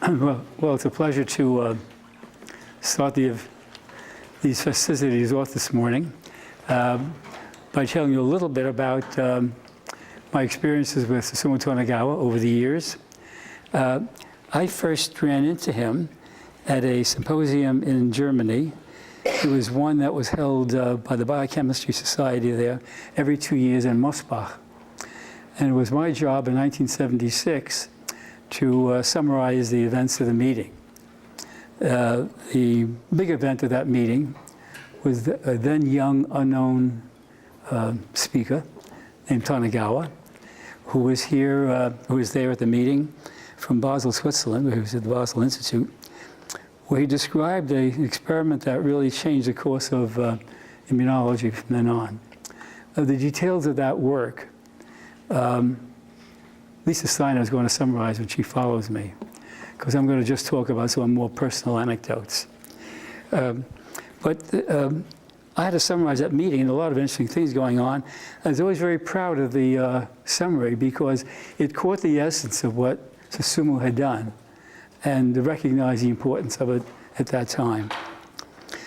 Well, it's a pleasure to start these festivities off this morning by telling you a little bit about my experiences with Susumu Tonegawa over the years. I first ran into him at a symposium in Germany. It was one that was held by the Biochemistry Society there every 2 years in Mosbach. And it was my job in 1976 to summarize the events of the meeting. The big event of that meeting was a then young, unknown speaker named Tonegawa, who was there at the meeting from Basel, Switzerland, where he was at the Basel Institute, where he described an experiment that really changed the course of immunology from then on. The details of that work, Lisa Steiner is going to summarize when she follows me, because I'm going to just talk about some more personal anecdotes. I had to summarize that meeting, and a lot of interesting things going on. I was always very proud of the summary because it caught the essence of what Susumu had done and to recognize the importance of it at that time.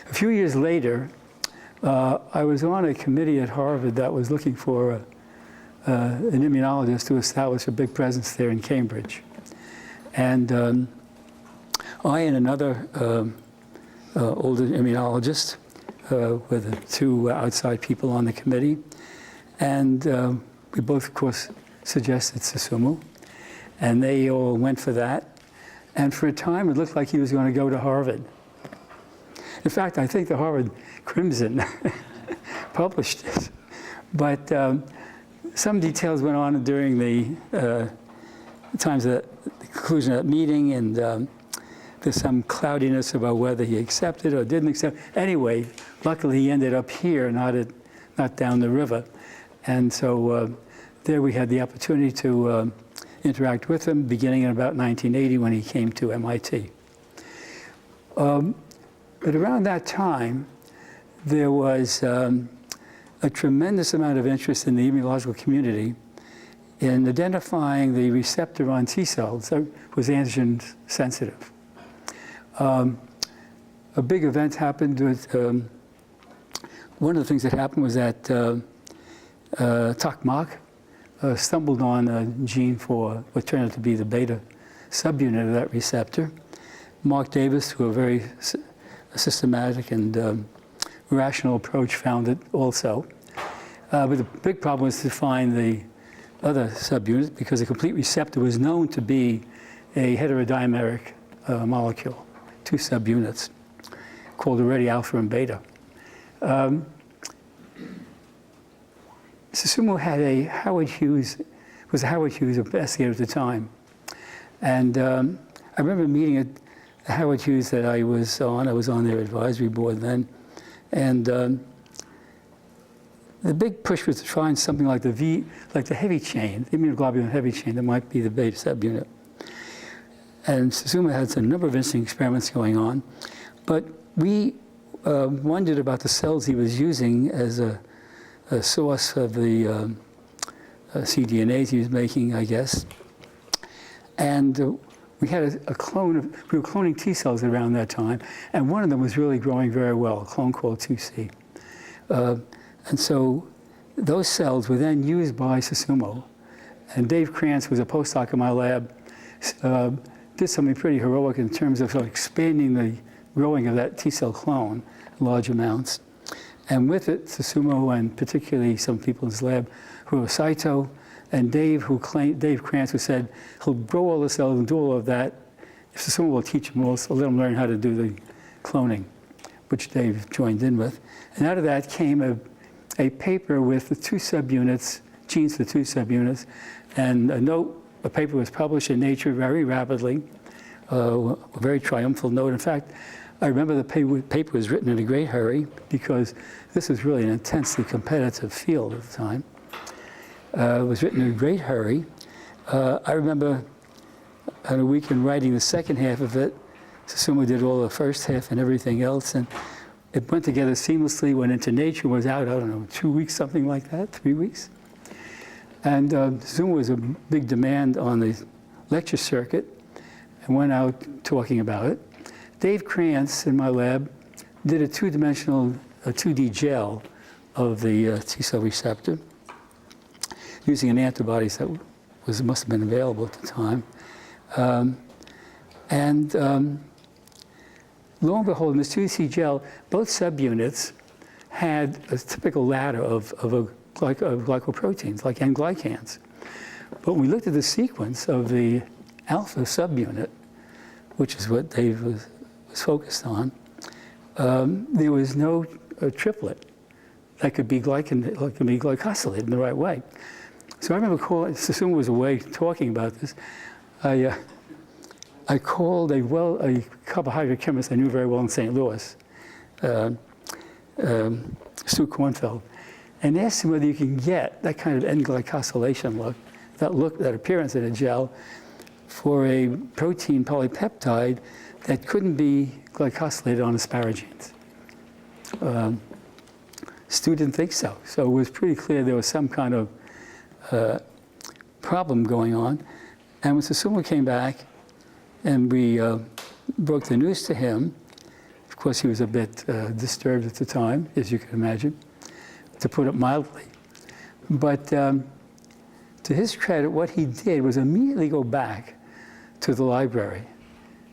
A few years later, I was on a committee at Harvard that was looking for an immunologist to establish a big presence there in Cambridge. And I and another older immunologist with two outside people on the committee, and we both, of course, suggested Susumu, and they all went for that. And for a time, it looked like he was going to go to Harvard. In fact, I think the Harvard Crimson published it. But some details went on during the times of the conclusion of that meeting, and there's some cloudiness about whether he accepted or didn't accept. Anyway, luckily he ended up here, not down the river. And so there we had the opportunity to interact with him, beginning in about 1980 when he came to MIT. But around that time, there was a tremendous amount of interest in the immunological community in identifying the receptor on T cells that was antigen sensitive. A big event happened with, one of the things that happened was that Tokmak stumbled on a gene for what turned out to be the beta subunit of that receptor. Mark Davis, through a very systematic and rational approach, found it also. But the big problem was to find the other subunit, because the complete receptor was known to be a heterodimeric molecule, two subunits, called already alpha and beta. Susumu had was a Howard Hughes investigator at the time. And I remember meeting at Howard Hughes that I was on their advisory board then. And the big push was to find something like the heavy chain, the immunoglobulin heavy chain that might be the beta subunit. And Susumu had a number of interesting experiments going on. But we wondered about the cells he was using as a source of the cDNAs he was making, I guess. And we had we were cloning T cells around that time, and one of them was really growing very well, a clone called 2C. And so those cells were then used by Susumu. And Dave Krantz, who was a postdoc in my lab, did something pretty heroic in terms of expanding the growing of that T cell clone in large amounts. And with it, Susumu, and particularly some people in his lab, Hiro Saito, and Dave Krantz, who said he'll grow all the cells and do all of that. If Susumu will teach him, we'll let him learn how to do the cloning, which Dave joined in with. And out of that came a paper with the two subunits, genes for the two subunits, and a paper was published in Nature very rapidly, a very triumphal note. In fact, I remember the paper was written in a great hurry because this was really an intensely competitive field at the time. It was written in a great hurry. I remember on a weekend writing the second half of it. Susumu did all the first half and everything else, and it went together seamlessly, went into Nature, was out, I don't know, 2 weeks, something like that, 3 weeks. And Susumu was a big demand on the lecture circuit. and went out talking about it. Dave Krantz in my lab did a 2D gel of the T-cell receptor using an antibody that must have been available at the time. Lo and behold, in this 2D gel, both subunits had a typical ladder of glycoproteins, like N-glycans. But when we looked at the sequence of the alpha subunit, which is what Dave was focused on, there was no triplet that could be glycosylated in the right way. So I remember Susumu was away talking about this. I called a carbohydrate chemist I knew very well in St. Louis, Stu Kornfeld, and asked him whether you can get that kind of N-glycosylation look, that appearance in a gel, for a protein polypeptide that couldn't be glycosylated on asparagines. Stu didn't think so. So it was pretty clear there was some kind of problem going on. And when Susumu came back and we broke the news to him, of course he was a bit disturbed at the time, as you can imagine, to put it mildly. But to his credit, what he did was immediately go back to the library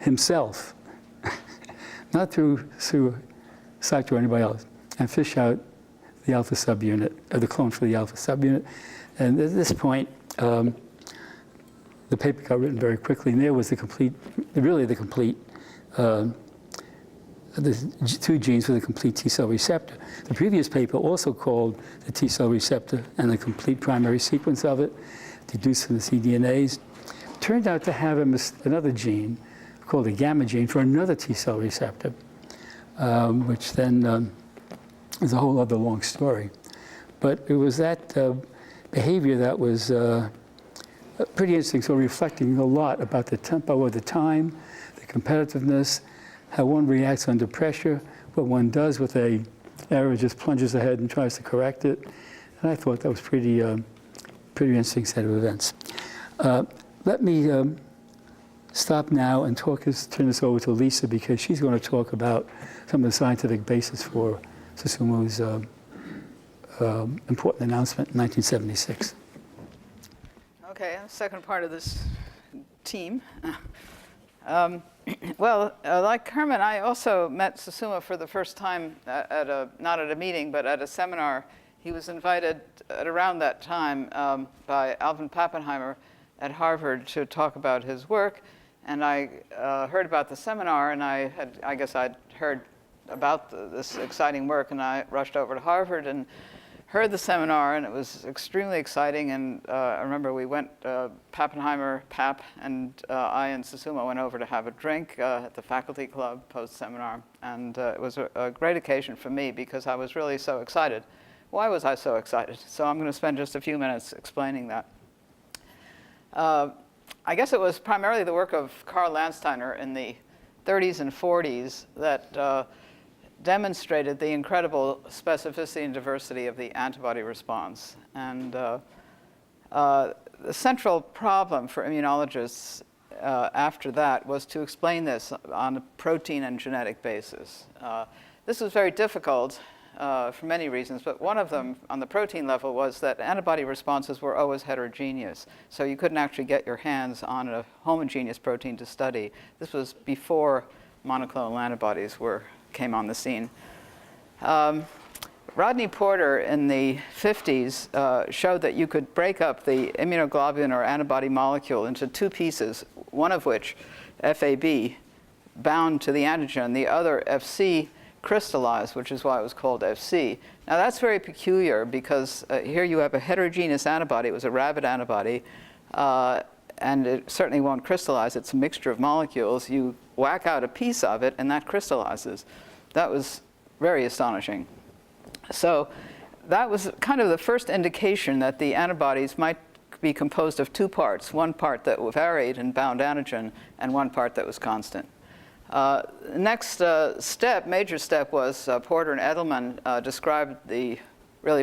himself, not through Saito or anybody else, and fish out the alpha subunit, or the clone for the alpha subunit. And at this point, the paper got written very quickly, and there was the two genes for the complete T-cell receptor. The previous paper also called the T-cell receptor and the complete primary sequence of it, deduced from the cDNAs. Turned out to have another gene called a gamma gene for another T-cell receptor, which then is a whole other long story. But it was that behavior that was pretty interesting, so reflecting a lot about the tempo of the time, the competitiveness, how one reacts under pressure, what one does with an error, just plunges ahead and tries to correct it. And I thought that was pretty interesting set of events. Let me stop now and turn this over to Lisa, because she's going to talk about some of the scientific basis for Susumu's important announcement in 1976. Okay, second part of this team. Well, like Herman, I also met Susumu for the first time not at a meeting, but at a seminar. He was invited at around that time by Alvin Pappenheimer at Harvard to talk about his work. And I heard about the seminar, and I guess I'd heard about this exciting work, and I rushed over to Harvard and heard the seminar, and it was extremely exciting. And I remember we went, Pappenheimer, Pap, and I and Susumu went over to have a drink at the faculty club post-seminar. And it was a great occasion for me because I was really so excited. Why was I so excited? So I'm going to spend just a few minutes explaining that. I guess it was primarily the work of Karl Landsteiner in the 30s and 40s that demonstrated the incredible specificity and diversity of the antibody response. And the central problem for immunologists after that was to explain this on a protein and genetic basis. This was very difficult for many reasons, but one of them on the protein level was that antibody responses were always heterogeneous. So you couldn't actually get your hands on a homogeneous protein to study. This was before monoclonal antibodies came on the scene. Rodney Porter in the 50s showed that you could break up the immunoglobulin or antibody molecule into two pieces, one of which, FAB, bound to the antigen, the other, FC, crystallized, which is why it was called FC. Now that's very peculiar because here you have a heterogeneous antibody. It was a rabbit antibody, and it certainly won't crystallize. It's a mixture of molecules. You whack out a piece of it, and that crystallizes. That was very astonishing. So that was kind of the first indication that the antibodies might be composed of two parts, one part that varied and bound antigen, and one part that was constant. Next major step was Porter and Edelman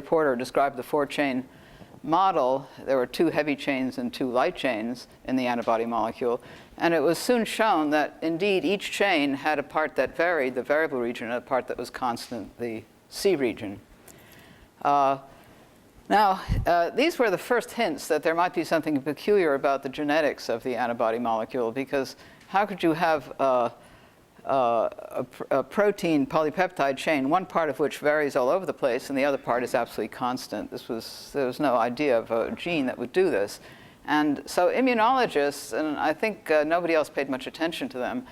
Porter described the 4-chain model, there were 2 heavy chains and 2 light chains in the antibody molecule. And it was soon shown that indeed each chain had a part that varied, the variable region, and a part that was constant, the C region. Now, these were the first hints that there might be something peculiar about the genetics of the antibody molecule, because how could you have a protein polypeptide chain, one part of which varies all over the place and the other part is absolutely constant? There was no idea of a gene that would do this. And so immunologists, and I think nobody else paid much attention to them,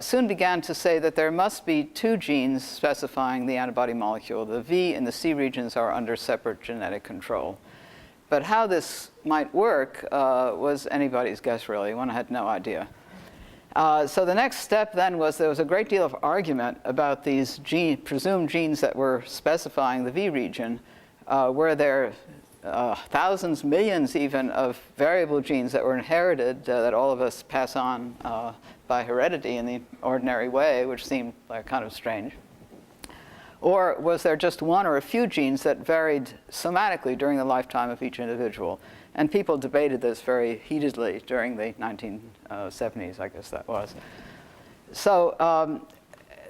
soon began to say that there must be 2 genes specifying the antibody molecule. The V and the C regions are under separate genetic control. But how this might work was anybody's guess, really. One had no idea. So the next step then was there was a great deal of argument about these presumed genes that were specifying the V region. Were there thousands, millions even, of variable genes that were inherited that all of us pass on by heredity in the ordinary way, which seemed like kind of strange? Or was there just one or a few genes that varied somatically during the lifetime of each individual? And people debated this very heatedly during the 1970s, I guess that was. So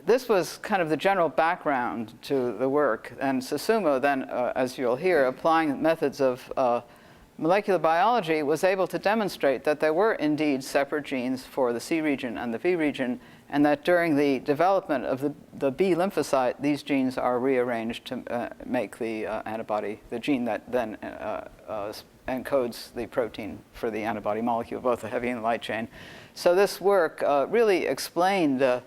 this was kind of the general background to the work. And Susumu then, as you'll hear, applying methods of molecular biology, was able to demonstrate that there were indeed separate genes for the C region and the V region, and that during the development of the B lymphocyte, these genes are rearranged to make the antibody, the gene that then encodes the protein for the antibody molecule, both the heavy and the light chain. So this work really explained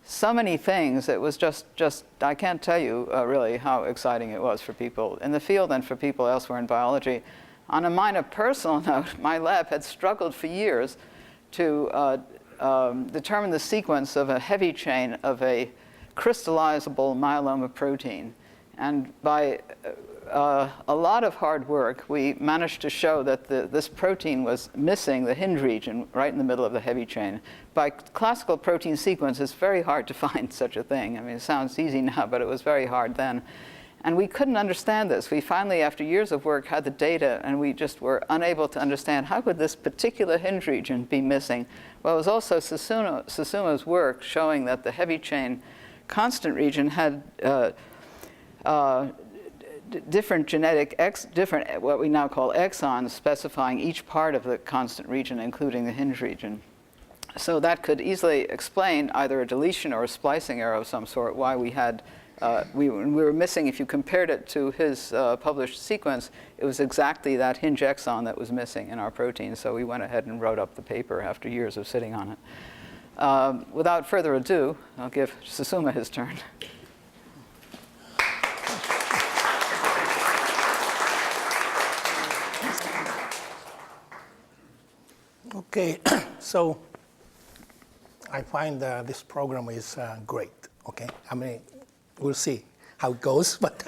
so many things. It was just I can't tell you really how exciting it was for people in the field and for people elsewhere in biology. On a minor personal note, my lab had struggled for years to determine the sequence of a heavy chain of a crystallizable myeloma protein. And by a lot of hard work, we managed to show that this protein was missing the hinge region right in the middle of the heavy chain. By classical protein sequence, it's very hard to find such a thing. I mean, it sounds easy now, but it was very hard then. And we couldn't understand this. We finally, after years of work, had the data, and we just were unable to understand how could this particular hinge region be missing. Well, it was also Susumu's work showing that the heavy chain constant region had different different what we now call exons, specifying each part of the constant region, including the hinge region. So that could easily explain either a deletion or a splicing error of some sort, why we had we were missing. If you compared it to his published sequence, it was exactly that hinge exon that was missing in our protein. So we went ahead and wrote up the paper after years of sitting on it. Without further ado, I'll give Susumu his turn. Okay, so I find this program is great. Okay, I mean, we'll see how it goes, but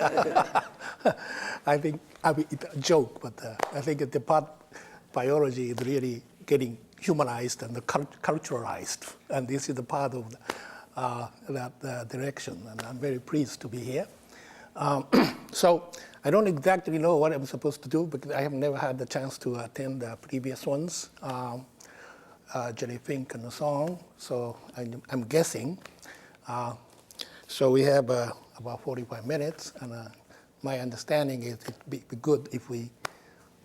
I mean, it's a joke, but I think the part biology is really getting humanized and culturalized, and this is the part of that direction, and I'm very pleased to be here. So I don't exactly know what I'm supposed to do because I have never had the chance to attend the previous ones, Jellyfink and so on. So I'm guessing. So we have about 45 minutes, and my understanding is it'd be good if we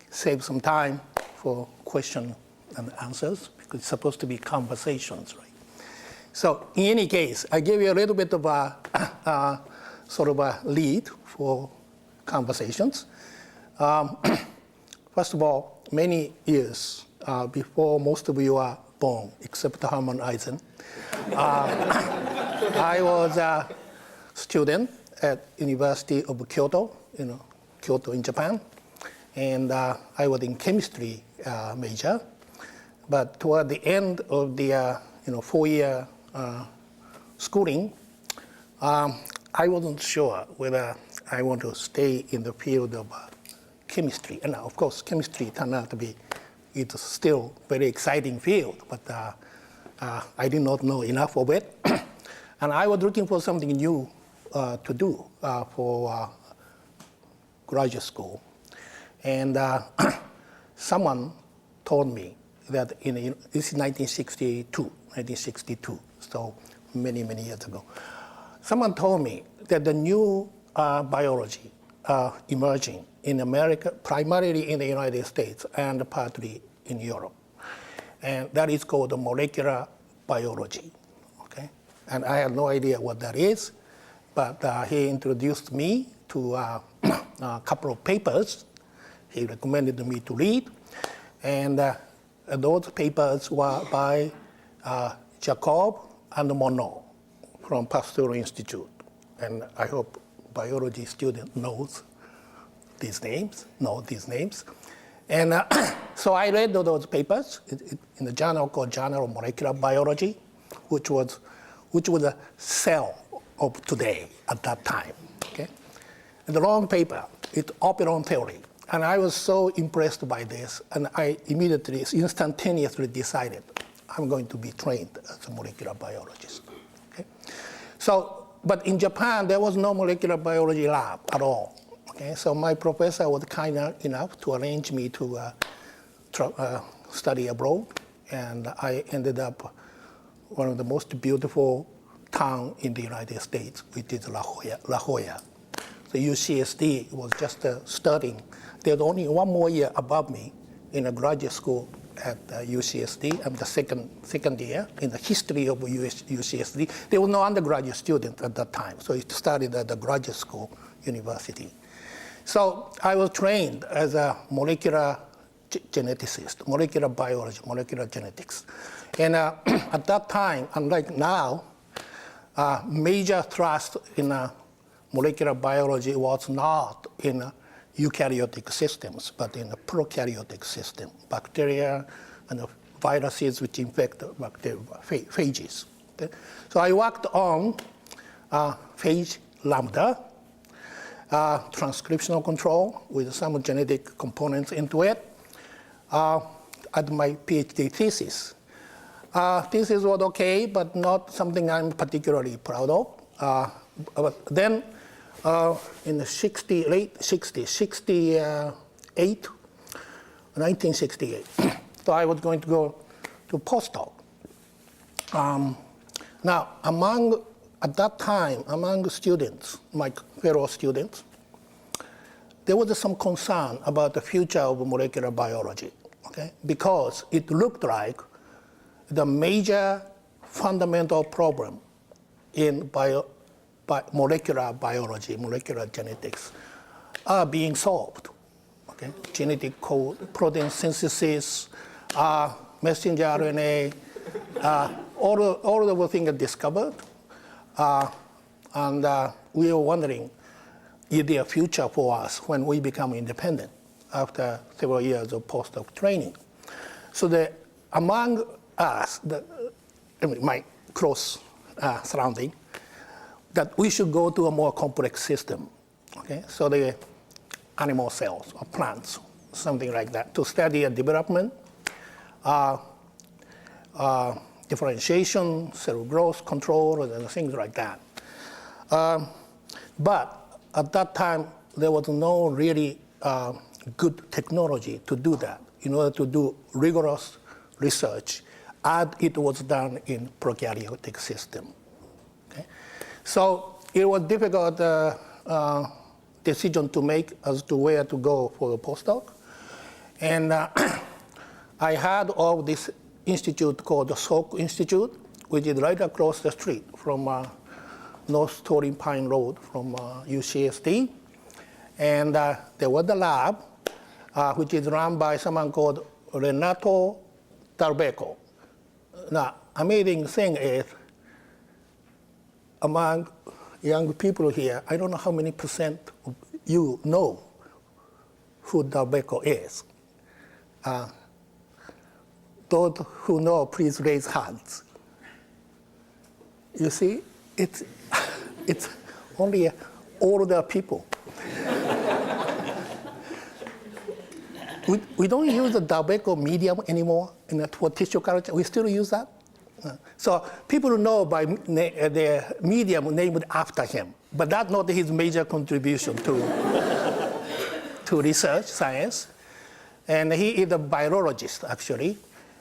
save some time for question and answers because it's supposed to be conversations, right? So in any case, I gave you a little bit of a sort of a lead for conversations. First of all, many years before most of you are born, except Hermann Eisen, I was a student at University of Kyoto, Kyoto in Japan, and I was in chemistry major. But toward the end of the 4-year schooling, I wasn't sure whether I want to stay in the field of chemistry. And of course, chemistry turned out to be it's still very exciting field, but I did not know enough of it. And I was looking for something new to do for graduate school. And someone told me that this is 1962, so many, many years ago. Someone told me that the new biology emerging in America, primarily in the United States and partly in Europe. And that is called molecular biology, okay? And I had no idea what that is, but he introduced me to a couple of papers he recommended me to read. And those papers were by Jacob and Monod from Pasteur Institute. And I hope biology student knows these names. And so I read those papers in a journal called Journal of Molecular Biology, which was a Cell of today at that time. Okay? And the long paper, it's operon theory. And I was so impressed by this, and I immediately, instantaneously decided I'm going to be trained as a molecular biologist. Okay? So, but in Japan, there was no molecular biology lab at all. Okay? So my professor was kind enough to arrange me to study abroad, and I ended up one of the most beautiful towns in the United States, which is La Jolla. So UCSD was just starting. There's only one more year above me in a graduate school at UCSD. I'm the second year in the history of UCSD. There was no undergraduate student at that time, so it started at the graduate school university. So I was trained as a molecular geneticist, molecular biology, molecular genetics. And at that time, unlike now, major thrust in molecular biology was not in eukaryotic systems, but in a prokaryotic system, bacteria and viruses which infect bacteria, phages. Okay? So I worked on phage lambda, transcriptional control with some genetic components into it at my PhD thesis. Thesis was okay, but not something I'm particularly proud of. But then in the late 1968, so I was going to go to postdoc. Now, at that time, among students, my fellow students, there was some concern about the future of molecular biology, okay? Because it looked like the major fundamental problem in molecular biology, molecular genetics, are being solved. Okay? Genetic code, protein synthesis, messenger RNA, all of those things are discovered. And we were wondering, is there a future for us when we become independent after several years of postdoc training? So among us, my close surrounding, that we should go to a more complex system. Okay? So the animal cells or plants, something like that, to study a development, differentiation, cell growth control, and things like that. But at that time, there was no really good technology to do that in order to do rigorous research as it was done in prokaryotic system. Okay? So it was difficult decision to make as to where to go for the postdoc. And I heard of this institute called the Salk Institute, which is right across the street from North Torrey Pine Road from UCSD. And there was a lab, which is run by someone called Renato Dalbecco. Now, amazing thing is, among young people here, I don't know how many percent of you know who Dalbecco is. Those who know, please raise hands. You see, it's only older people. We don't use the Dalbecco medium anymore for tissue culture. We still use that. So people know by the medium named after him, but that's not his major contribution to to research science. And he is a virologist, actually.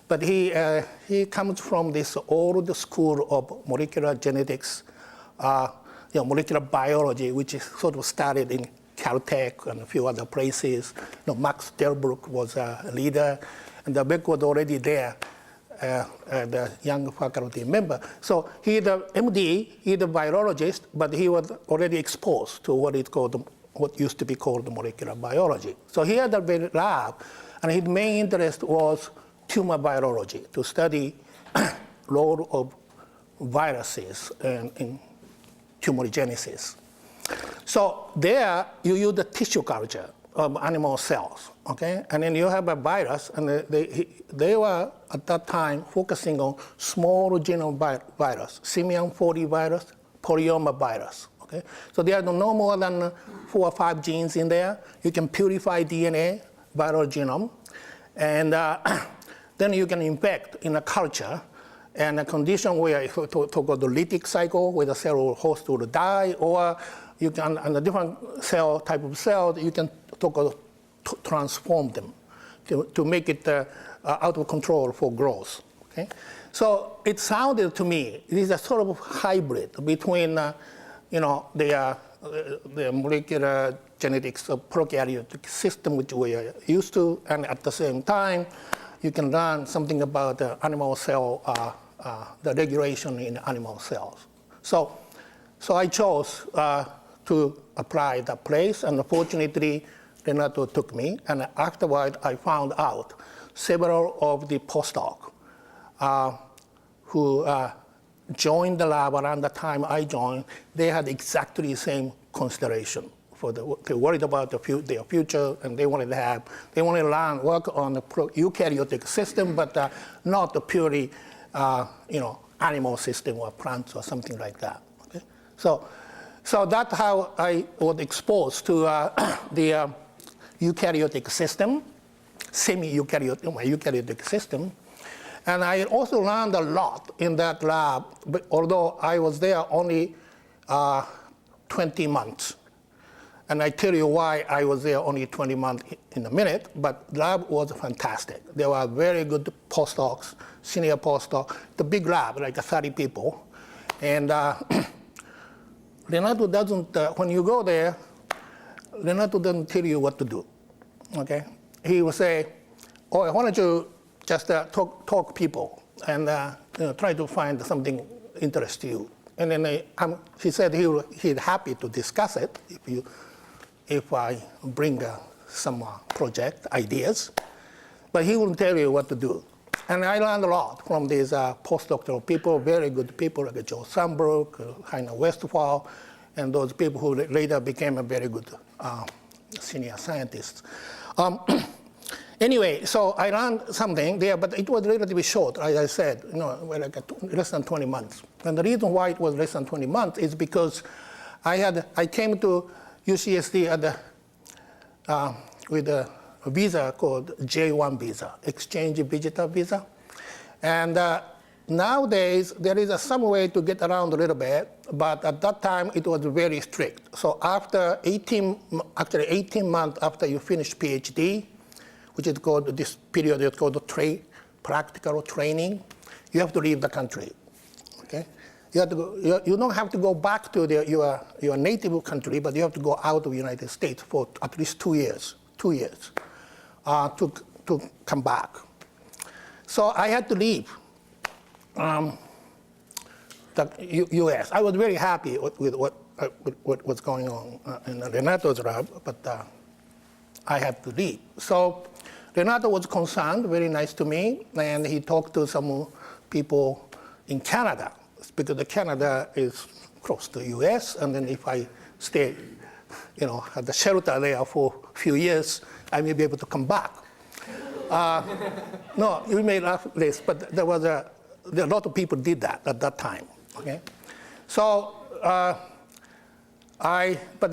But he comes from this old school of molecular genetics, molecular biology, which is sort of started in Caltech and a few other places. Max Delbruck was a leader, and Beck was already there, the young faculty member. So he's the MD, he's a virologist, but he was already exposed to what used to be called molecular biology. So he had a very lab, and his main interest was tumor virology, to study role of viruses in tumorigenesis. So there, you use the tissue culture of animal cells, okay? And then you have a virus, and they were, at that time, focusing on small genome virus, simian 40 virus, polyoma virus, okay? So there are no more than 4 or 5 genes in there. You can purify DNA, viral genome, and then you can infect in a culture, and a condition where to go the lytic cycle, where the cell or host will die, or you can, on a different cell type of cell, you can transform them to make it out of control for growth. Okay? So it sounded to me, it is a sort of hybrid between the molecular genetics of prokaryotic system, which we are used to, and at the same time, you can learn something about the animal cell, the regulation in animal cells. So I chose to apply that place, and fortunately, Renato took me, and afterward, I found out several of the postdocs who joined the lab around the time I joined, they had exactly the same consideration. They worried about their future, and they wanted to learn, work on the eukaryotic system, but not the purely, animal system or plants or something like that. Okay? So that's how I was exposed to the eukaryotic system, eukaryotic system. And I also learned a lot in that lab, but although I was there only 20 months. And I tell you why I was there only 20 months in a minute, but the lab was fantastic. There were very good postdocs, senior postdocs, the big lab, like 30 people. And Renato doesn't, when you go there, Renato doesn't tell you what to do, okay? He will say, why don't you just talk people and try to find something interest you. And then he said he'd happy to discuss it if I bring some project ideas, but he wouldn't tell you what to do. And I learned a lot from these postdoctoral people, very good people like Joe Sandbrook, Heiner Westphal, and those people who later became a very good senior scientists. Anyway, so I learned something there, but it was relatively short, as I said, like less than 20 months. And the reason why it was less than 20 months is because I came to UCSD with a visa called J1 visa, exchange visitor visa. And nowadays, there is some way to get around a little bit, but at that time, it was very strict. So after 18 months after you finish PhD, which is called, this period is called practical training, you have to leave the country, okay? You don't have to go back to your native country, but you have to go out of the United States for at least 2 years, to come back. So I had to leave the US. I was very happy with what was going on in Renato's lab, but I had to leave. So Renato was concerned, very nice to me, and he talked to some people in Canada, because Canada is close to the US, and then if I stay, at the shelter there for a few years, I may be able to come back. No, you may laugh at this, but there are a lot of people did that at that time, okay? So, but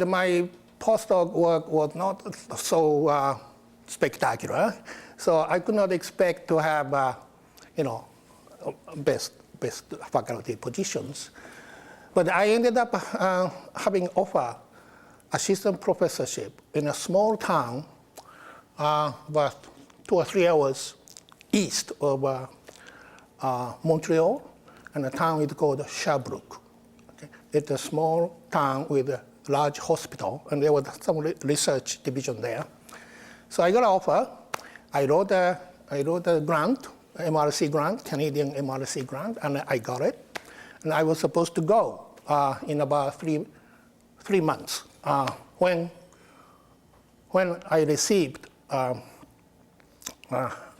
my postdoc work was not so spectacular, so I could not expect to have, best faculty positions. But I ended up having offer assistant professorship in a small town about 2 or 3 hours east of Montreal, and the town is called Sherbrooke. Okay? It's a small town with a large hospital, and there was some research division there. So I got an offer. I wrote a grant, MRC grant, Canadian MRC grant, and I got it. And I was supposed to go in about three months. When I received a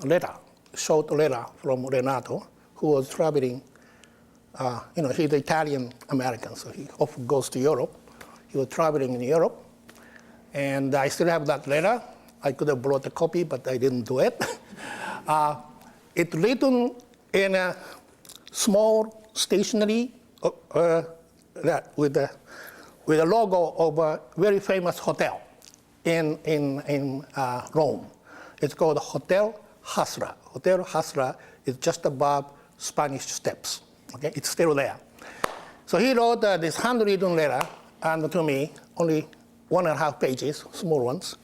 letter, short letter from Renato, who was traveling. He's Italian American, so he often goes to Europe. He was traveling in Europe, and I still have that letter. I could have brought a copy, but I didn't do it. It's written in a small stationery with a logo of a very famous hotel in Rome. It's called Hotel Hasra. Hotel Hasra is just above Spanish Steps. Okay, it's still there. So he wrote this handwritten letter to me, only 1.5 pages, small ones.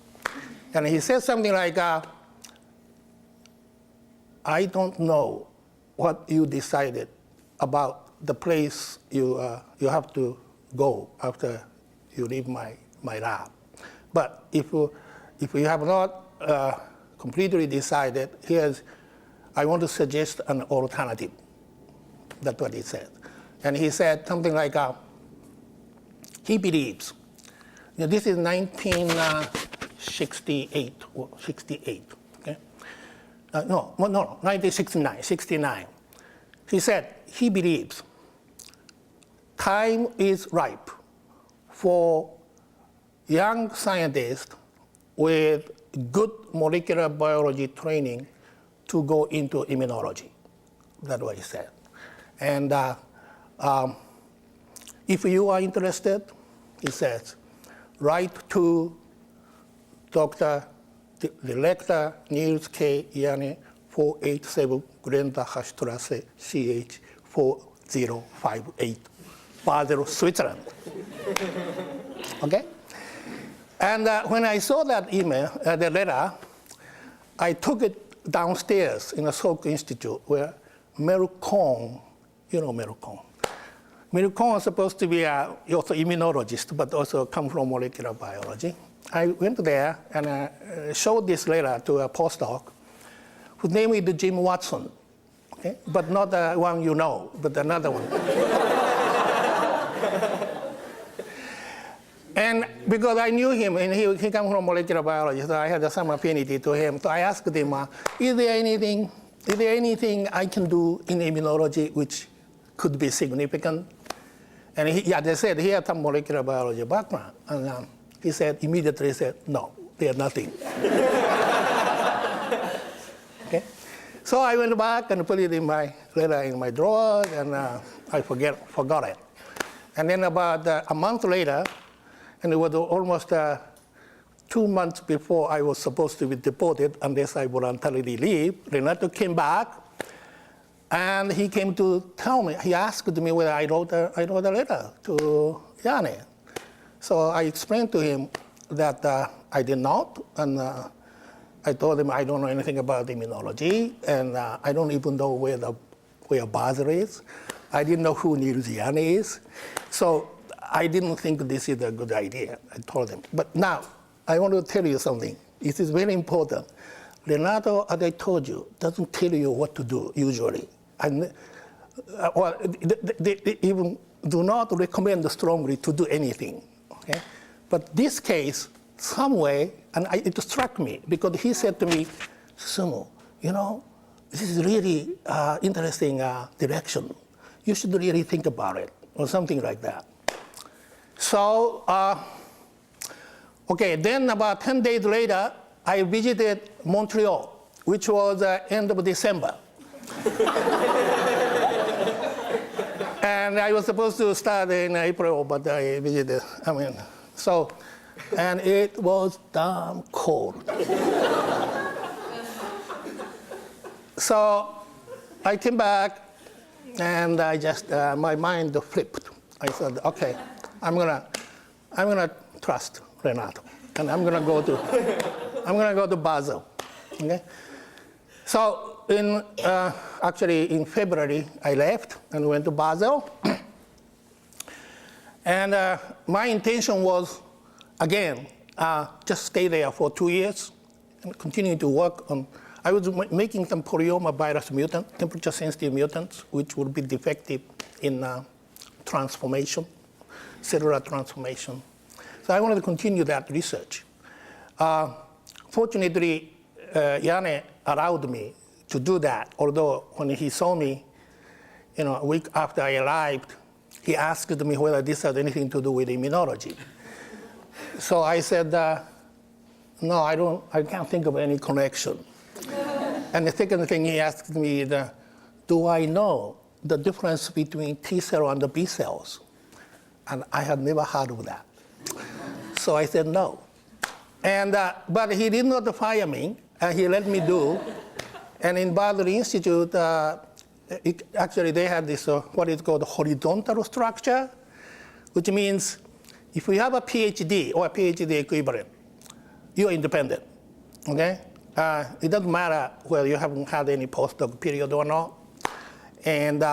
And he said something like, I don't know what you decided about the place you have to go after you leave my lab. But if you have not completely decided, I want to suggest an alternative. That's what he said. And he said something like, he believes, this is 1968, okay? 1969. He said he believes time is ripe for young scientists with good molecular biology training to go into immunology. That's what he said. And if you are interested, he says, write to Dr. Director Niels K. Yane, 487 Grenderstrasse, CH 4058, Basel, Switzerland. Okay? And when I saw that email, the letter, I took it downstairs in the Salk Institute where Mel Kohn, you know Mel Kohn. Mel Kohn is supposed to be also immunologist, but also come from molecular biology. I went there and showed this letter to a postdoc whose name is Jim Watson, okay? But not the one you know, but another one. And because I knew him, and he comes from molecular biology, so I had some affinity to him. So I asked him, is there anything I can do in immunology which could be significant? And they said he had some molecular biology background. And he immediately said, no, there's nothing. Okay? So I went back and put it in my letter in my drawer, and I forgot it. And then about a month later, and it was almost 2 months before I was supposed to be deported unless I voluntarily leave, Renato came back, and he came to tell me, he asked me whether I wrote a letter to Yane. So I explained to him that I did not, and I told him I don't know anything about immunology, and I don't even know where Basel is. I didn't know who Niels Yane is. So I didn't think this is a good idea, I told him. But now, I want to tell you something. It is very important. Renato, as I told you, doesn't tell you what to do, usually. And, they even do not recommend strongly to do anything. Okay? But this case, some way, and it struck me, because he said to me, Susumu, this is really interesting direction. You should really think about it, or something like that. So, then about 10 days later, I visited Montreal, which was end of December. And I was supposed to start in April, but I visited, and it was damn cold. So I came back, and I just, my mind flipped. I said, okay, I'm gonna I'm going to trust Renato, and I'm going to go to Basel. Okay? So actually in February, I left and went to Basel. And my intention was, again, just stay there for 2 years and continue to work on. I was making some polyoma virus mutant, temperature-sensitive mutants, which would be defective in transformation, cellular transformation. So I wanted to continue that research. Fortunately, Yane allowed me to do that, although when he saw me, a week after I arrived, he asked me whether this had anything to do with immunology. So I said, no, I can't think of any connection. And the second thing he asked me is, do I know the difference between T cell and the B cells? And I had never heard of that. So I said no. And, but he did not fire me, and he let me do. And in Basel Institute, actually they had this, what is called horizontal structure, which means if you have a PhD or a PhD equivalent, you're independent, okay? It doesn't matter whether you haven't had any postdoc period or not. And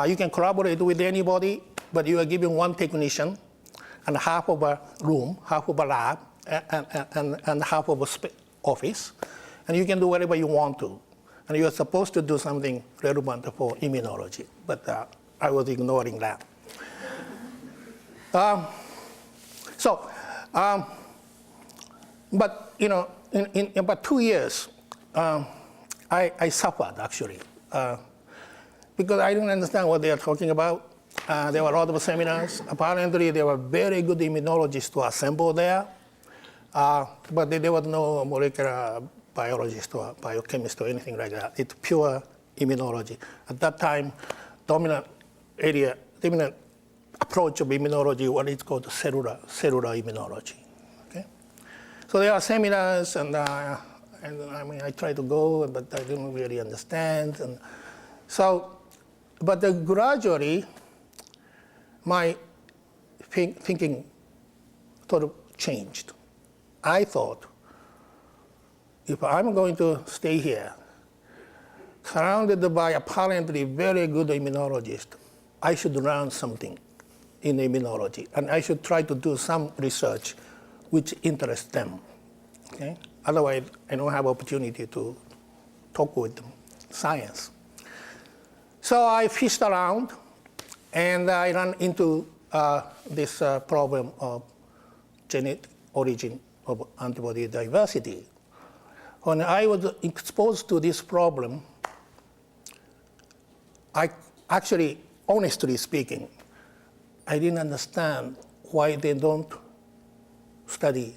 you can collaborate with anybody, but you are given one technician and half of a room, half of a lab, and half of a office. And you can do whatever you want to. And you're supposed to do something relevant for immunology. But I was ignoring that. But in about 2 years, I suffered actually, because I didn't understand what they are talking about. There were a lot of seminars. Apparently, there were very good immunologists to assemble there, but there was no molecular biologist or biochemist or anything like that. It's pure immunology. At that time, dominant approach of immunology, what is called cellular immunology. Okay? So there are seminars, and I mean, I tried to go, but I didn't really understand. And so, but gradually, my thinking sort of changed. I thought, if I'm going to stay here, surrounded by apparently very good immunologists, I should learn something in immunology, and I should try to do some research which interests them. Okay? Otherwise, I don't have opportunity to talk with them, science. So I fished around, and I ran into this problem of genetic origin of antibody diversity. When I was exposed to this problem, I actually, honestly speaking, I didn't understand why they don't study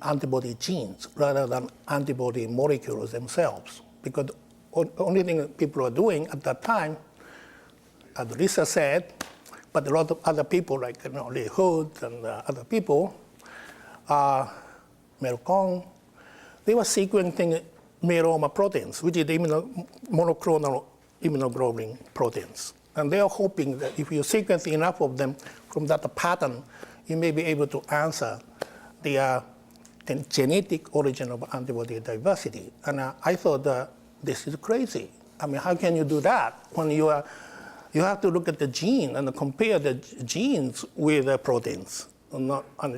antibody genes rather than antibody molecules themselves. Because the only thing people were doing at that time, as Lisa said, but a lot of other people like Lee Hood and other people, Melcon, they were sequencing myeloma proteins, which is the monoclonal immunoglobulin proteins. And they are hoping that if you sequence enough of them from that pattern, you may be able to answer the genetic origin of antibody diversity. And I thought this is crazy. I mean, how can you do that when you have to look at the gene and compare the genes with the proteins? And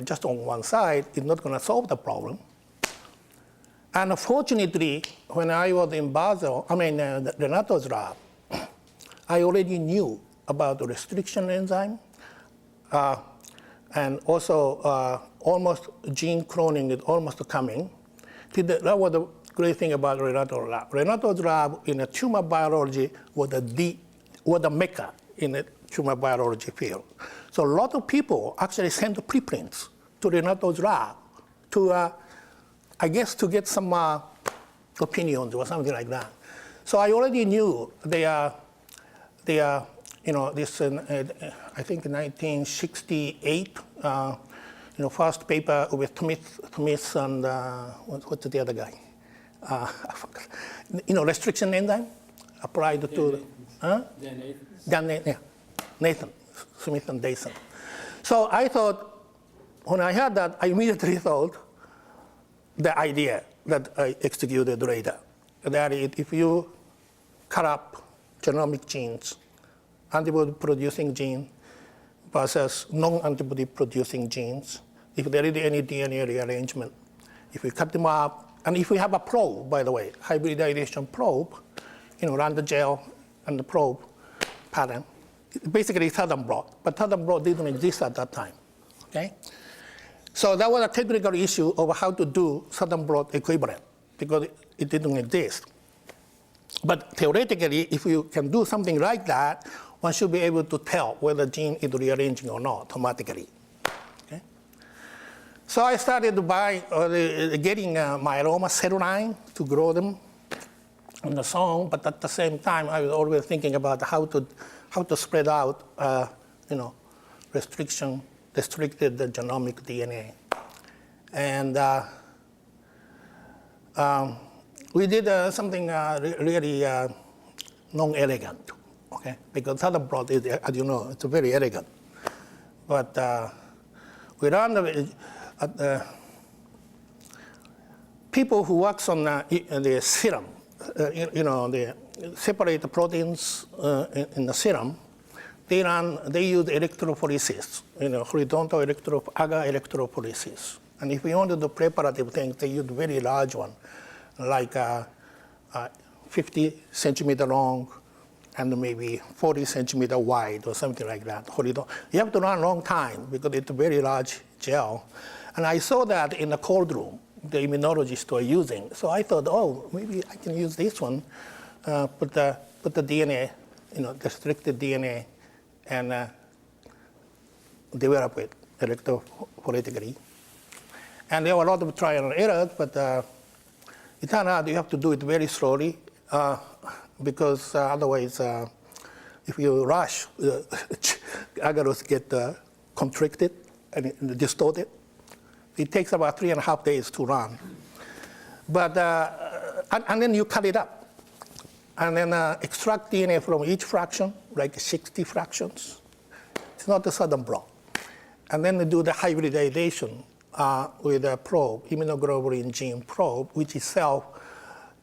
just on one side, it's not going to solve the problem. And fortunately, when I was in Basel, Renato's lab, I already knew about the restriction enzyme, and also almost gene cloning is almost coming. That was the great thing about Renato's lab. Renato's lab in tumor biology was the mecca in the tumor biology field. So a lot of people actually sent preprints to Renato's lab to, I guess, to get some opinions or something like that. So I already knew this, I think 1968, first paper with Smith and what's the other guy? I forgot. Restriction enzyme applied to Dan Nathan, Smith and Dyson. So I thought, when I heard that, I immediately thought the idea that I executed later, that if you cut up genomic genes, antibody-producing gene versus non-antibody-producing genes, if there is any DNA rearrangement, if we cut them up, and if we have a probe, by the way, hybridization probe, run the gel and the probe pattern, basically southern blot, but southern blot didn't exist at that time, okay? So that was a technical issue of how to do southern blot equivalent, because it didn't exist. But theoretically, if you can do something like that, one should be able to tell whether gene is rearranging or not automatically. Okay? So I started getting myeloma cell line to grow them on the song, but at the same time, I was always thinking about how to spread out, restricted the genomic DNA. And we did something really non-elegant, okay? Because southern blot is, as you know, it's very elegant. But we run people who works on the serum, they separate the proteins in the serum. They use electrophoresis, horizontal agar electrophoresis. And if we wanted the preparative things, they use very large one, like 50 centimeter long and maybe 40 centimeter wide or something like that. You have to run a long time because it's a very large gel. And I saw that in the cold room, the immunologists were using. So I thought, oh, maybe I can use this one, put the DNA, the restricted DNA, and develop it electrophoretically. And there were a lot of trial and errors, but it turned out you have to do it very slowly because otherwise, if you rush, agarose get constricted and distorted. It takes about 3.5 days to run. But, and then you cut it up. And then extract DNA from each fraction, like 60 fractions. It's not the southern blot. And then do the hybridization with a probe, immunoglobulin gene probe, which itself,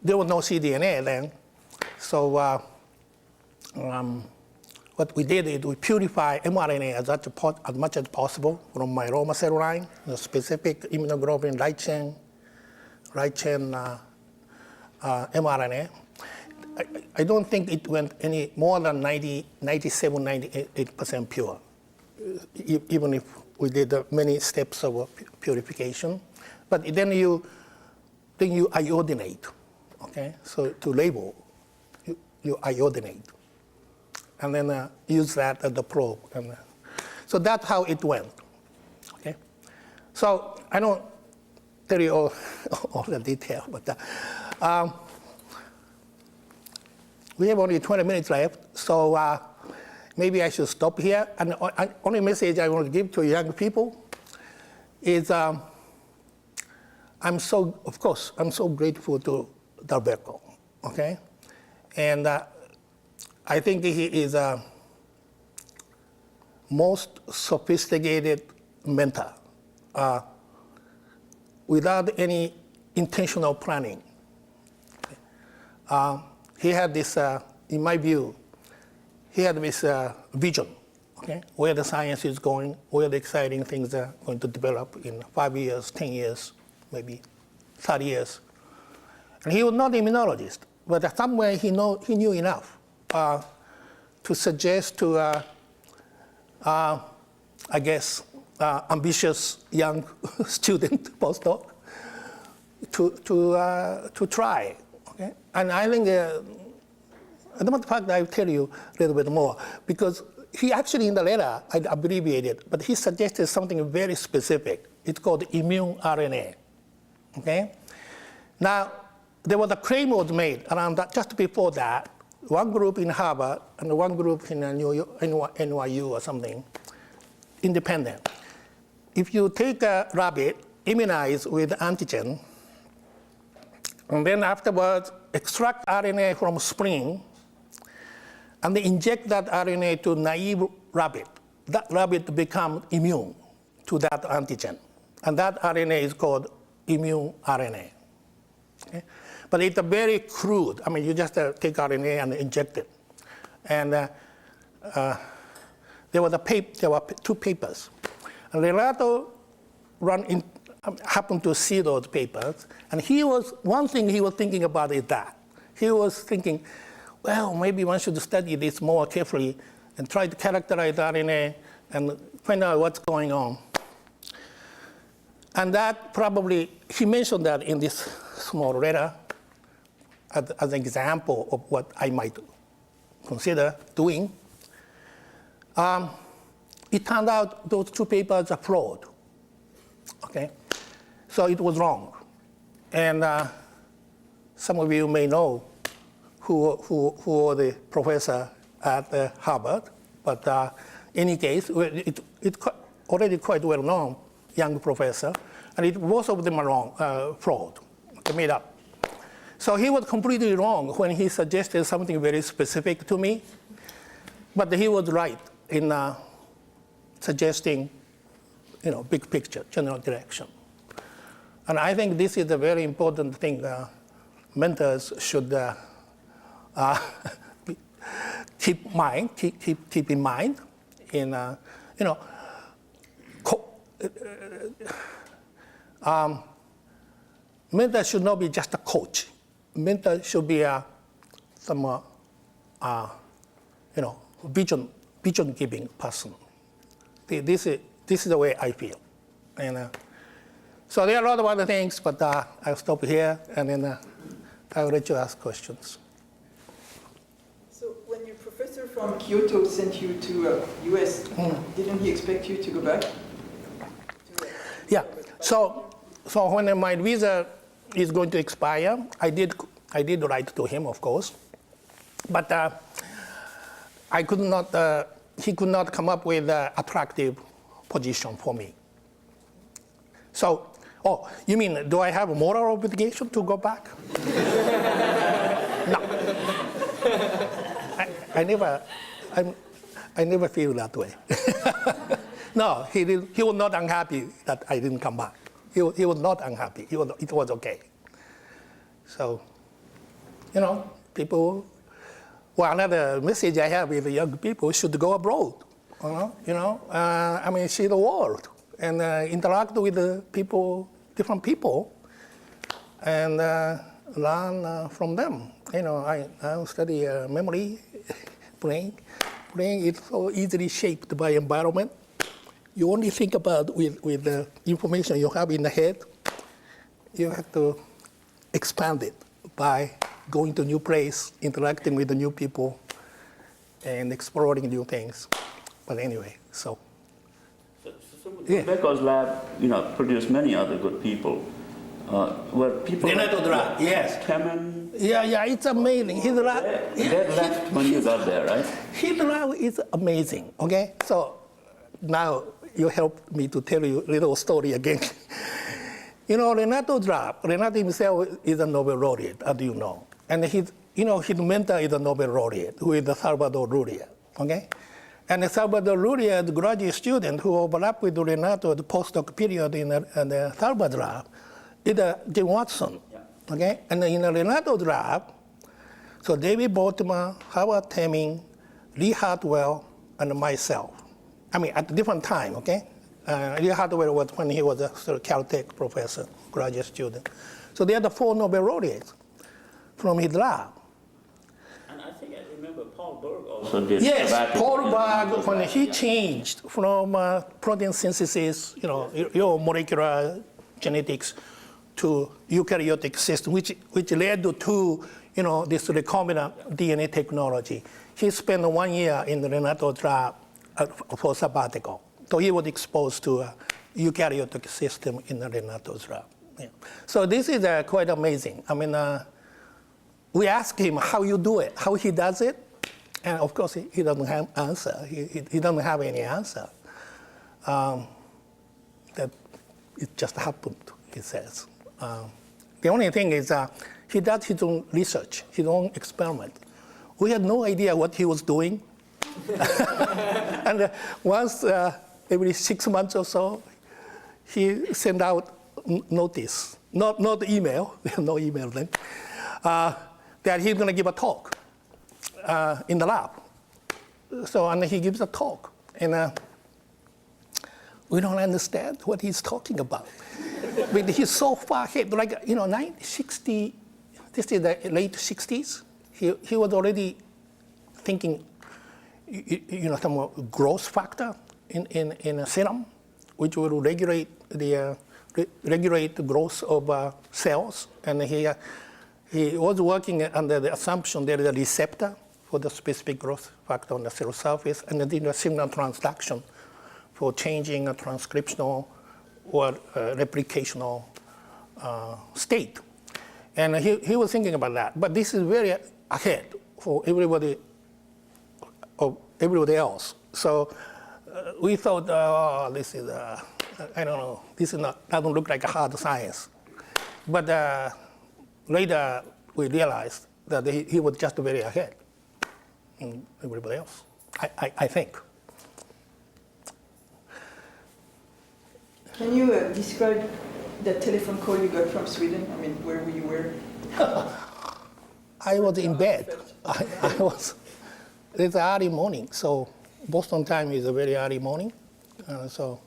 there was no cDNA then. So what we did is we purify mRNA as much as possible from myeloma cell line, the specific immunoglobulin light chain mRNA. I don't think it went any more than 97, 98% pure, even if we did many steps of purification. But then you iodinate, okay? So to label, you iodinate, and then use that as the probe. And, so that's how it went, okay? So I don't tell you all the detail, but we have only 20 minutes left, so maybe I should stop here. And the only message I want to give to young people is I'm so grateful to Dalberto, okay? And I think he is a most sophisticated mentor without any intentional planning. He had this, in my view, he had this vision, okay, where the science is going, where the exciting things are going to develop in 5 years, 10 years, maybe 30 years. And he was not an immunologist, but somewhere he knew enough to suggest to, I guess, ambitious young student, postdoc, to try. Okay? And I think, as a matter of fact, I'll tell you a little bit more, because he actually, in the letter, I abbreviated, but he suggested something very specific. It's called immune RNA. Okay? Now, there was a claim was made around that, just before that, one group in Harvard and one group in NYU or something, independent. If you take a rabbit, immunize with antigen, and then afterwards extract RNA from spleen, and they inject that RNA to naive rabbit, that rabbit become immune to that antigen. And that RNA is called immune RNA. Okay? But it's very crude. I mean, you just take RNA and inject it. And there were two papers. And Renato happened to see those papers. And one thing he was thinking about is that. He was thinking, well, maybe one should study this more carefully and try to characterize RNA and find out what's going on. And that probably, he mentioned that in this small letter as an example of what I might consider doing. It turned out those two papers are flawed. Okay? So it was wrong. And some of you may know who were the professor at Harvard. But in any case, it's already quite well known, young professor. And both of them are wrong, flawed, made up. So he was completely wrong when he suggested something very specific to me. But he was right in suggesting, big picture, general direction. And I think this is a very important thing mentors should keep in mind. Mentor should not be just a coach. Mentor should be some vision-giving person. This is the way I feel. And so there are a lot of other things, but I'll stop here, and then I'll let you ask questions. So when your professor from Kyoto sent you to US, didn't he expect you to go back? Yeah. So when my visa is going to expire, I did write to him, of course, but I could not. He could not come up with an attractive position for me. So, you mean, do I have a moral obligation to go back? No. I never feel that way. No, he was not unhappy that I didn't come back. He was not unhappy. It was okay. So, people. Well, another message I have with the young people should go abroad. See the world and interact with the people, different people, and learn from them. I study memory, brain. Brain is so easily shaped by environment. You only think about with the information you have in the head. You have to expand it by going to a new place, interacting with the new people, and exploring new things. But anyway, so. Becker's lab, produced many other good people. Were people Renato Drap, yes. Kemen? Yeah, it's amazing. His lab. They left when you got there, right? His lab is amazing. Okay, so now you help me to tell you a little story again. Renato Drap, Renato himself is a Nobel laureate, as you know. And his mentor is a Nobel laureate, who is Salvador Luria, okay? And Salvador Luria, the graduate student who overlapped with Renato the postdoc period in the Salvador lab, is Jim Watson, okay? And in the Renato lab, so David Baltimore, Howard Temming, Lee Hartwell, and myself. At a different time, okay? Lee Hartwell was when he was a Caltech professor, graduate student. So they are the 4 Nobel laureates from his lab. And I think I remember Paul Berg also did. Yes, Paul Berg, when he changed from protein synthesis, your molecular genetics, to eukaryotic system, which led to this recombinant DNA technology. He spent 1 year in the Renato lab for sabbatical. So he was exposed to a eukaryotic system in the Renato's lab. Yeah. So this is quite amazing. We asked him how you do it, how he does it, and of course he doesn't have answer. He doesn't have any answer. That it just happened, he says. The only thing is he does his own research, his own experiment. We had no idea what he was doing, And once every 6 months or so, he sent out notice, not email, no email then, that he's going to give a talk in the lab. So, and he gives a talk, and we don't understand what he's talking about. But he's so far ahead, like, 60, this is the late 60s. He was already thinking, some growth factor in a serum, which will regulate the growth of cells. And he was working under the assumption there is a receptor for the specific growth factor on the cell surface, and then a signal transduction for changing a transcriptional or replicational state. And he was thinking about that. But this is very ahead for everybody else. So we thought, this is, I don't know, this is doesn't look like a hard science. But later we realized that he was just very ahead in everybody else, I think. Can you describe the telephone call you got from Sweden? I mean, where you were? I was in bed. It's early morning, so Boston time is a very early morning. So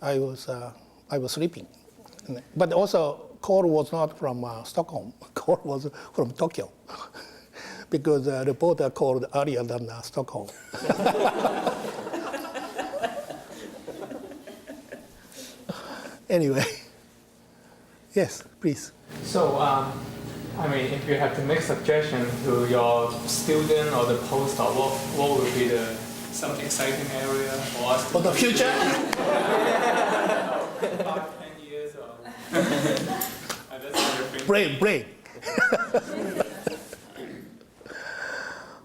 I was sleeping. But also, call was not from Stockholm. Call was from Tokyo, because the reporter called earlier than Stockholm. Anyway, yes, please. So, if you have to make suggestion to your student or the postdoc, what would be some exciting area for us For the future? 5, 10 years or Brain.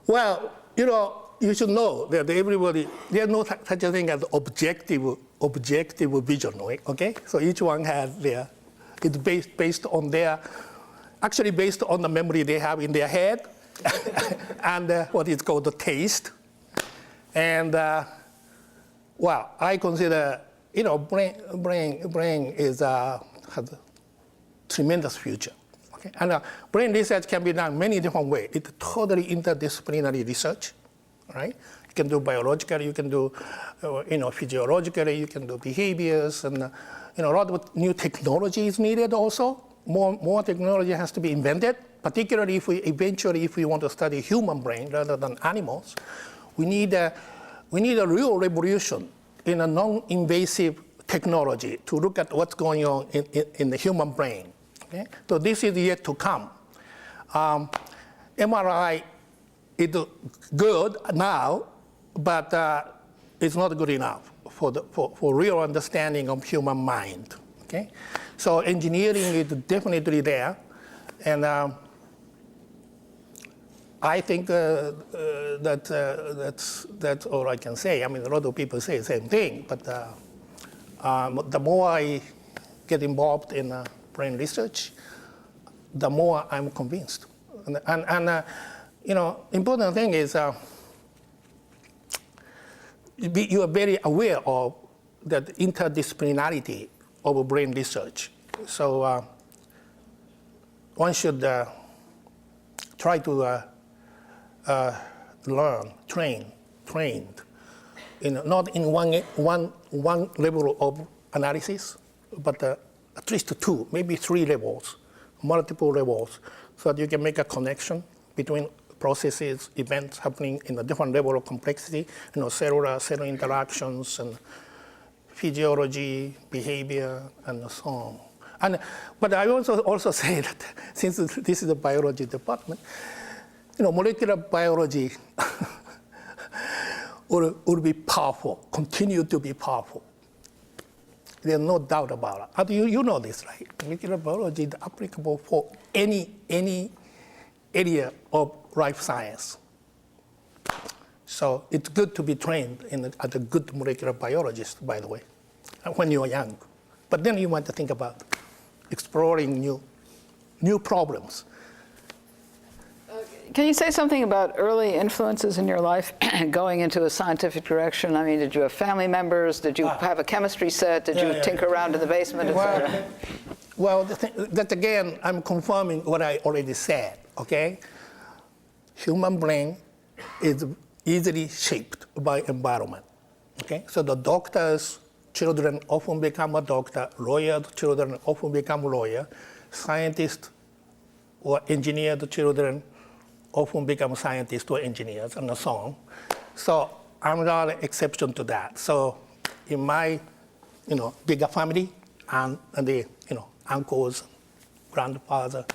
Well, you should know that everybody, there's no such a thing as objective vision, right? Okay? So each one has it's based on actually based on the memory they have in their head and what is called the taste. And, I consider, brain has a tremendous future. Okay? And brain research can be done many different ways. It's totally interdisciplinary research, right? You can do biologically, you can do, physiologically, you can do behaviors, and a lot of new technology is needed also. More technology has to be invented, particularly if we want to study human brain rather than animals. We need a real revolution in a non-invasive technology to look at what's going on in the human brain. Okay? So this is yet to come. MRI is good now, but it's not good enough for real understanding of human mind. Okay? So engineering is definitely there, and I think that's all I can say. I mean, a lot of people say the same thing, but the more I get involved in brain research, the more I'm convinced. And important thing is you are very aware of that interdisciplinarity of brain research. So one should try to learn, trained, not in one level of analysis, but at least 2, maybe 3 levels, multiple levels, so that you can make a connection between processes, events happening in a different level of complexity, cellular cell interactions and physiology, behavior, and so on. But I also say that since this is the biology department, molecular biology will be powerful, continue to be powerful. There's no doubt about it. You know this, right? Molecular biology is applicable for any area of life science. So it's good to be trained as a good molecular biologist, by the way, when you are young. But then you want to think about exploring new problems. Can you say something about early influences in your life going into a scientific direction? I mean, did you have family members? Did you have a chemistry set? Did you tinker around in the basement, etc.? Well, that again, I'm confirming what I already said, okay? Human brain is easily shaped by environment, okay? So the doctors' children often become a doctor, lawyers' children often become a lawyer, scientists or engineers' children often become scientists or engineers, and so on. So I'm not an exception to that. So in my, bigger family and the, uncles, grandfather,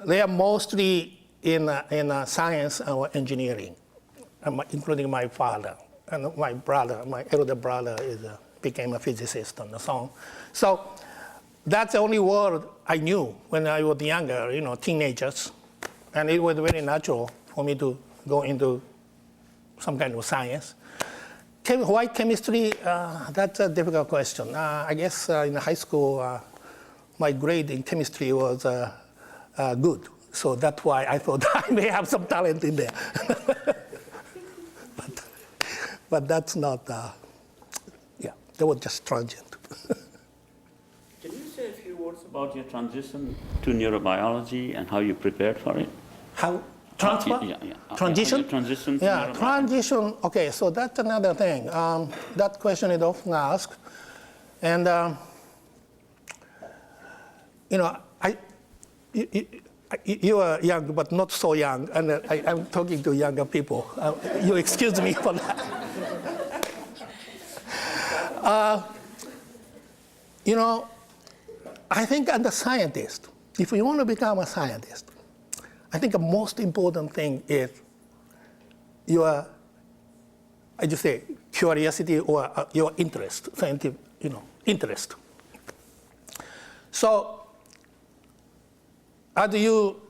they are mostly in science or engineering, including my father. And my brother, my elder brother, became a physicist and so on. So that's the only world I knew when I was younger, teenagers. And it was very natural for me to go into some kind of science. Why chemistry? That's a difficult question. I guess in high school, my grade in chemistry was good. So that's why I thought I may have some talent in there. but that's not, that was just transient. Can you say a few words about your transition to neurobiology and how you prepared for it? How? Transfer? Yeah. Transition? Transition to neurobiology. Transition. Okay, so that's another thing. That question is often asked. And, you are young, but not so young. And I'm talking to younger people. You excuse me for that. I think as a scientist, if you want to become a scientist, I think the most important thing is your, curiosity or your interest, scientific, interest. So as you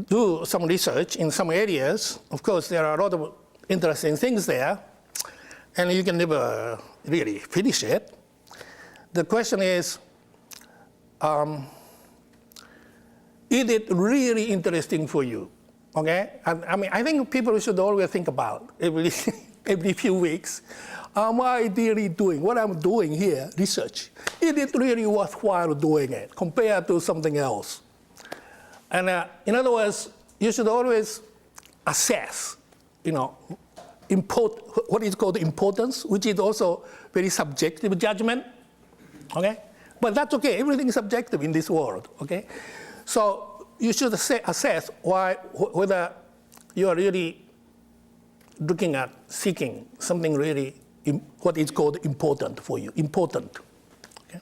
do some research in some areas, of course, there are a lot of interesting things there, and you can never really finish it. The question is it really interesting for you? Okay? And, I think people should always think about every few weeks, am I really doing what I'm doing here, research? Is it really worthwhile doing it compared to something else? And in other words, you should always assess, what is called importance, which is also very subjective judgment. Okay? But that's okay. Everything is subjective in this world. Okay? So you should assess whether you are really looking at seeking something really what is called important for you. Important. Okay?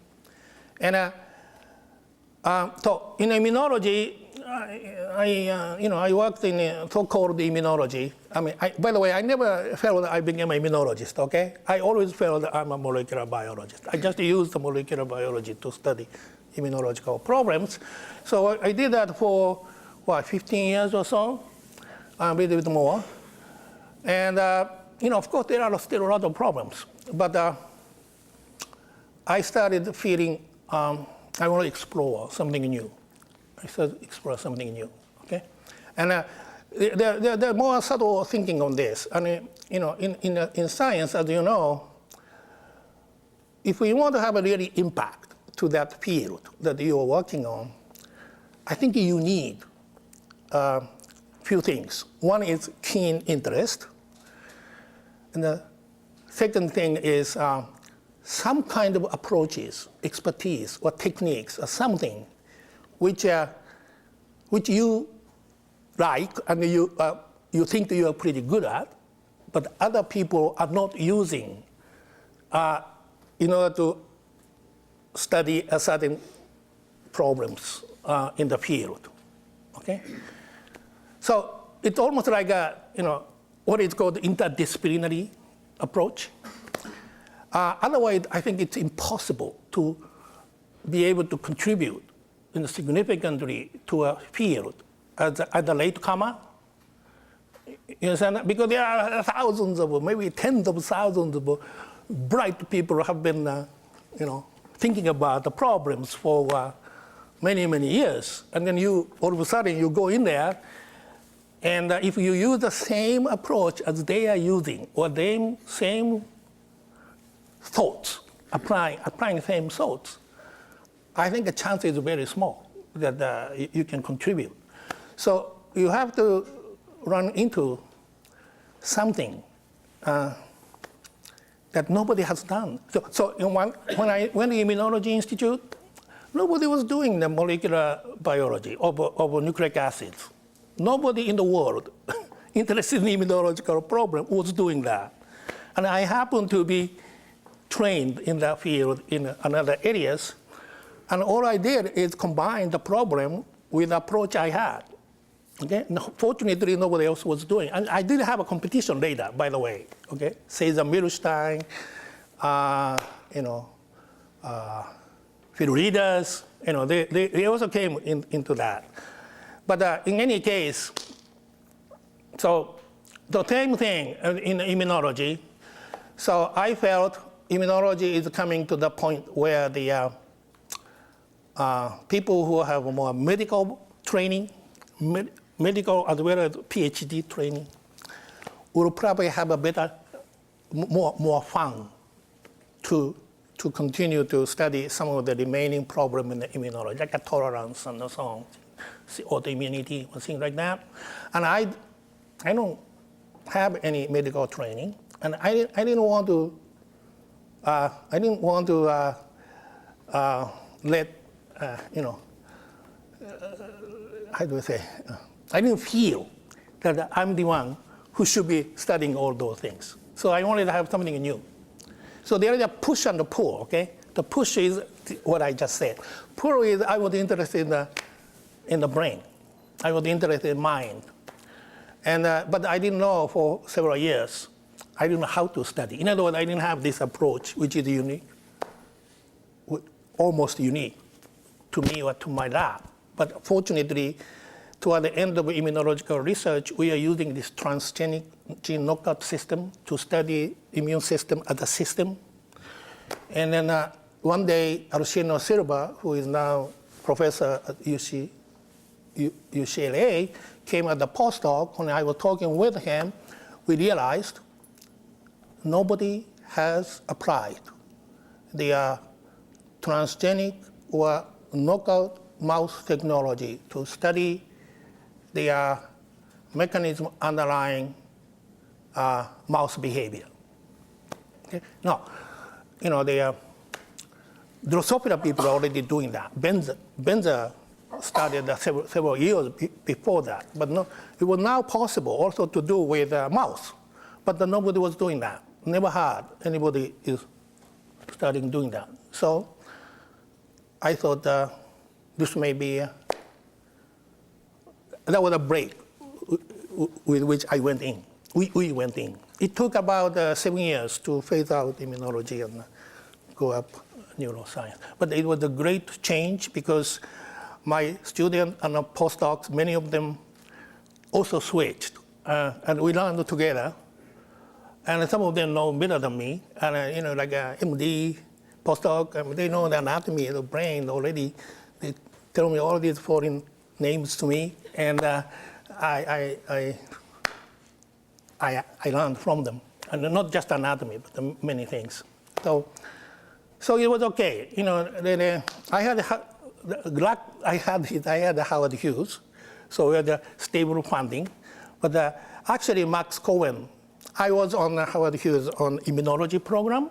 And so in immunology, I worked in so-called immunology. By the way, I never felt I became an immunologist, okay? I always felt I'm a molecular biologist. I just used the molecular biology to study immunological problems. So I did that for, 15 years or so, a little bit more. And, of course, there are still a lot of problems. But I started feeling I want to explore something new. I started to explore something new, okay? And there are more subtle thinking on this. And, in science, as you know, if we want to have a really impact to that field that you are working on, I think you need a few things. One is keen interest. And the second thing is some kind of approaches, expertise, or techniques, or something which you like and you think you are pretty good at, but other people are not using in order to study a certain problems in the field. Okay? So it's almost like what is called interdisciplinary approach. Otherwise, I think it's impossible to be able to contribute significantly to a field as a latecomer. You understand? Because there are thousands of, maybe tens of thousands of bright people who have been, thinking about the problems for many, many years. And then you, all of a sudden, you go in there, and if you use the same approach as they are using, or the same thoughts, applying the same thoughts, I think the chance is very small that you can contribute. So you have to run into something that nobody has done. So when I went to Immunology Institute, nobody was doing the molecular biology of nucleic acids. Nobody in the world interested in immunological problem was doing that. And I happened to be trained in that field in other areas. And all I did is combine the problem with the approach I had. Okay? Fortunately, nobody else was doing. And I did have a competition later, by the way. Okay? Cesar Milstein, Phil Readers, they also came into that. But in any case, so the same thing in immunology. So I felt immunology is coming to the point where the people who have more medical training, medical as well as PhD training, will probably have a better, more fun to continue to study some of the remaining problems in the immunology, like a tolerance and so on, autoimmunity and things like that. And I don't have any medical training, and I didn't want to let how do I say? I didn't feel that I'm the one who should be studying all those things. So I wanted to have something new. So there is a push and a pull, okay? The push is what I just said. Pull is I was interested in the brain. I was interested in mind. And, but I didn't know for several years. I didn't know how to study. In other words, I didn't have this approach, which is unique, almost unique to me or to my lab. But fortunately, toward the end of immunological research, we are using this transgenic gene knockout system to study immune system as a system. And then one day, Arsenio Silva, who is now professor at UCLA, came as a postdoc. When I was talking with him, we realized nobody has applied the transgenic or knockout mouse technology to study the mechanism underlying mouse behavior. Okay? Now, the Drosophila people are already doing that. Benza started several years before that. But no, it was now possible also to do with mouse. But nobody was doing that. Never had anybody is starting doing that. So I thought this may be, that was a break with which I went in. We went in. It took about 7 years to phase out immunology and go up neuroscience. But it was a great change because my students and postdocs, many of them also switched. And we learned together. And some of them know better than me. And like MD, postdoc, they know the anatomy of the brain already. They tell me all these foreign names to me, and I learned from them, and not just anatomy, but many things. So it was okay. I had luck. I had Howard Hughes, so we had stable funding. But actually, Max Cohen, I was on Howard Hughes on immunology program.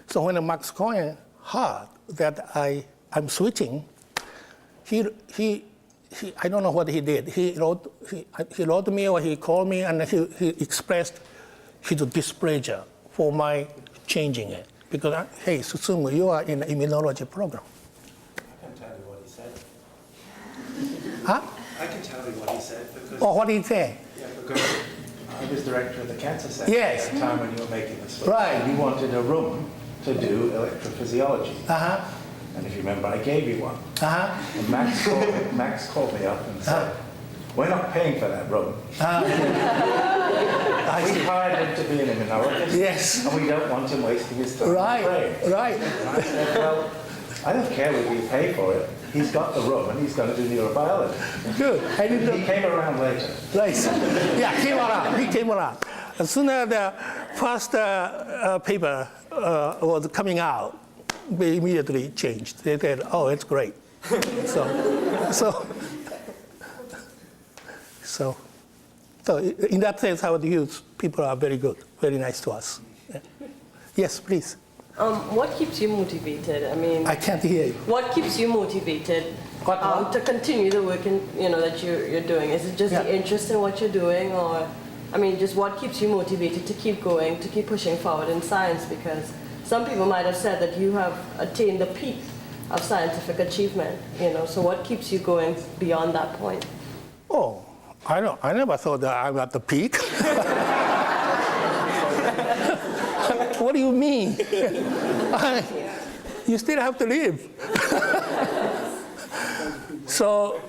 So when Max Cohen heard that I'm switching, he I don't know what he did. He wrote me or he called me and he expressed his displeasure for my changing it. Because, hey, Susumu, you are in the immunology program. I can tell you what he said. Huh? I can tell you what he said because... Oh, what did he say? Yeah, because I was director of the cancer center Yes. at the time when you were making the switch. Right. And you wanted a room to do electrophysiology. Uh-huh. And if you remember, I gave you one. Uh-huh. And Max called me up and said, we're not paying for that room. We hired him to be an immunologist. Yes. And we don't want him wasting his time. Right, right. And I said, well, I don't care whether you pay for it. he's got the rub and he's going to do neurobiology. Good. I didn't know. He came around later. Nice. Yeah, came around. He came around. As soon as the first paper was coming out, we immediately changed. They said, "Oh, it's great." So in that sense, our youth people are very good, very nice to us. Yeah. Yes, please. What keeps you motivated? I mean, I can't hear you. what keeps you motivated What? to continue the work that you're doing? Is it just the interest in what you're doing, or I mean, just what keeps you motivated to keep going, to keep pushing forward in science? Because some people might have said that you have attained the peak of scientific achievement. So what keeps you going beyond that point? Oh, I never thought that I'm at the peak. What do you mean? You still have to live. So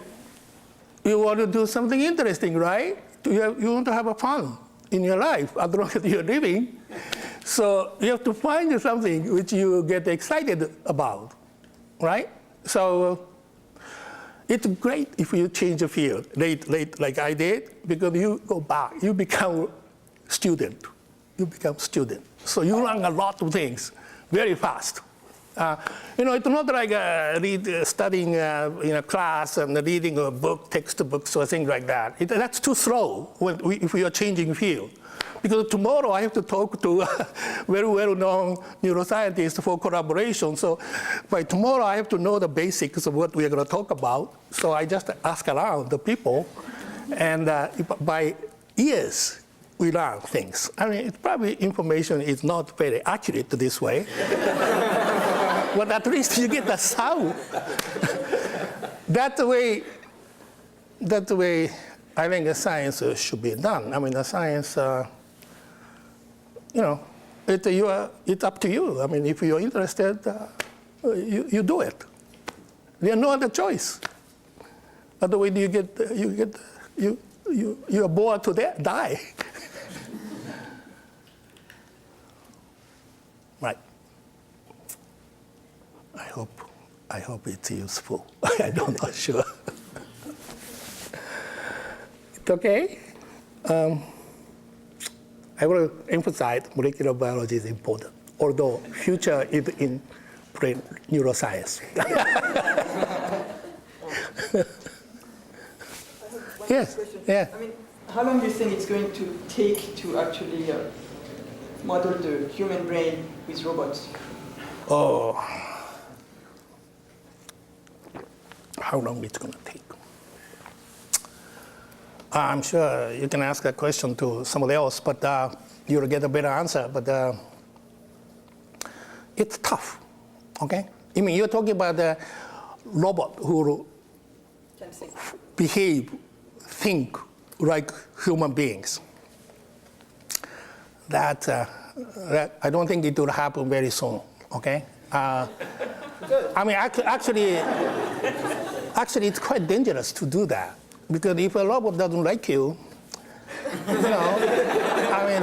you want to do something interesting, right? You want to have a fun in your life as long as you're living. So you have to find something which you get excited about, right? So it's great if you change the field late like I did, because you go back, you become student. So you learn a lot of things very fast. It's not like studying in a class and reading a book, textbooks or things like that. That's too slow if we are changing field. Because tomorrow I have to talk to a very well-known neuroscientist for collaboration. So by tomorrow I have to know the basics of what we are going to talk about. So I just ask around the people, and by years we learn things. I mean, it's probably information is not very accurate this way, but at least you get the sound. That's the way I think science should be done. I mean, the science. It's up to you. I mean, if you're interested, you do it. There's no other choice. Otherwise, you're bored to die. Right. I hope it's useful. I'm not sure. It's okay. I will emphasize molecular biology is important, although future is in neuroscience. Yes. Yeah. I mean, how long do you think it's going to take to actually model the human brain with robots? Oh, how long it's going to take? I'm sure you can ask that question to somebody else, but you'll get a better answer. But it's tough, okay? I mean, you're talking about a robot who think like human beings. That I don't think it will happen very soon, okay? I mean, actually, it's quite dangerous to do that. Because if a robot doesn't like you, I mean,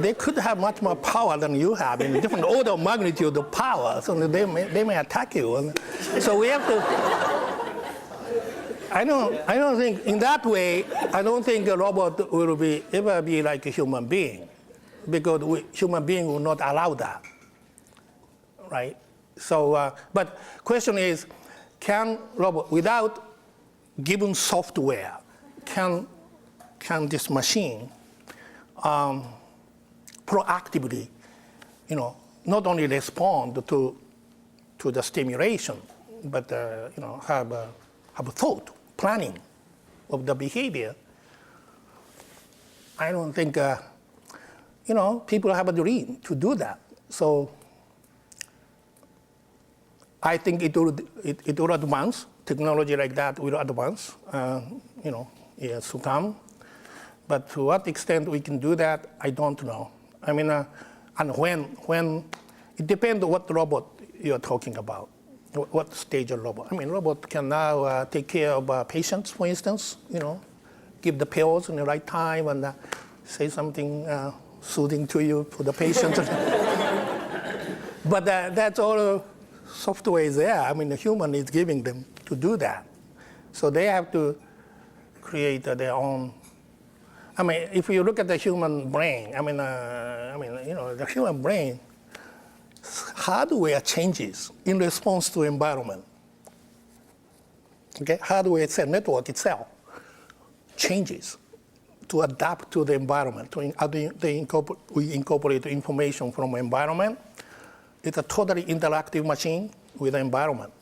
they could have much more power than you have, in a different order of magnitude of power, so they may attack you. And so we have to, I don't think, in that way, I don't think a robot will ever be like a human being, because human being will not allow that, right? So, but question is, can robot, without given software, can this machine proactively, not only respond to the stimulation, but have a thought, planning of the behavior? I don't think people have a dream to do that. So I think it will advance. Technology like that will advance, years to come. But to what extent we can do that, I don't know. I mean, and when it depends on what robot you're talking about, what stage of robot. I mean, robot can now take care of patients, for instance, give the pills in the right time and say something soothing to you for the patient. But that's all software is there. I mean, the human is giving them to do that. So they have to create their own. I mean, if you look at the human brain, the human brain hardware changes in response to environment. Okay, hardware cell network itself changes to adapt to the environment. We incorporate information from environment. It's a totally interactive machine with the environment.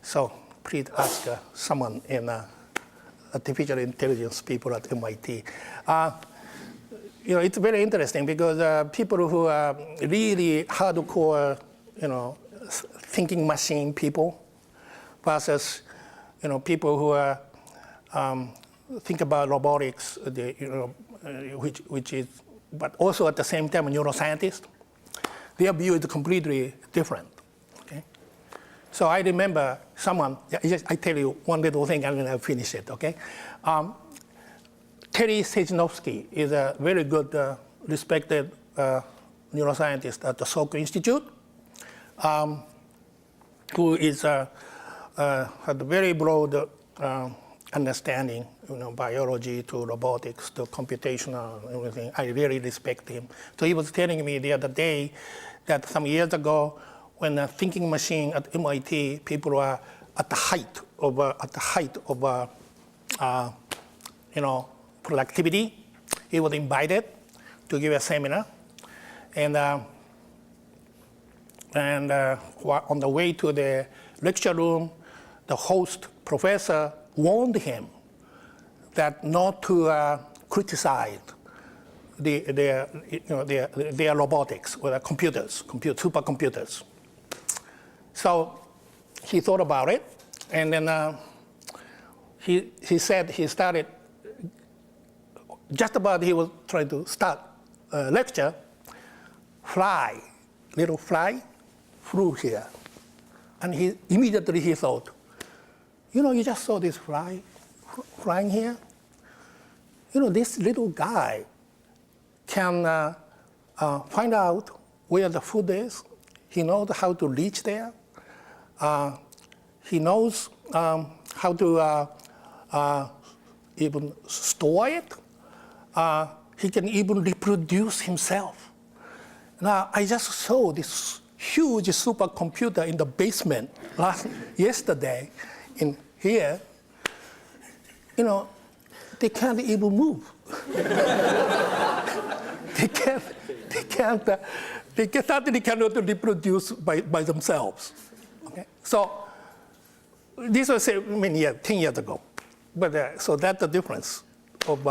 So please ask someone in artificial intelligence people at MIT. It's very interesting because people who are really hardcore, thinking machine people versus, people who are think about robotics, which is, but also at the same time neuroscientists. Their view is completely different. Okay, so I remember someone. I tell you one little thing and then I'll finish it. Okay. Terry Sejnowski is a very good, respected neuroscientist at the Salk Institute, who is had a very broad understanding, biology to robotics to computational and everything. I really respect him. So he was telling me the other day that some years ago, when a thinking machine at MIT, people were at the height of productivity. He was invited to give a seminar, and on the way to the lecture room, the host professor warned him that not to criticize their robotics or their supercomputers. So he thought about it, and then he said he started. Just about he was trying to start a lecture, little fly flew here. And he immediately thought, you just saw this fly flying here? This little guy can find out where the food is. He knows how to reach there. He knows how to even store it. He can even reproduce himself. Now, I just saw this huge supercomputer in the basement yesterday in here. They can't even move. They certainly cannot reproduce by themselves. Okay? So this was 10 years ago. But so that's the difference of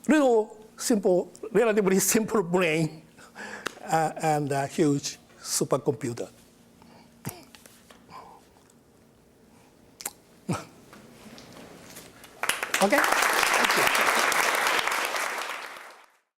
little simple, relatively simple brain and a huge supercomputer. Okay?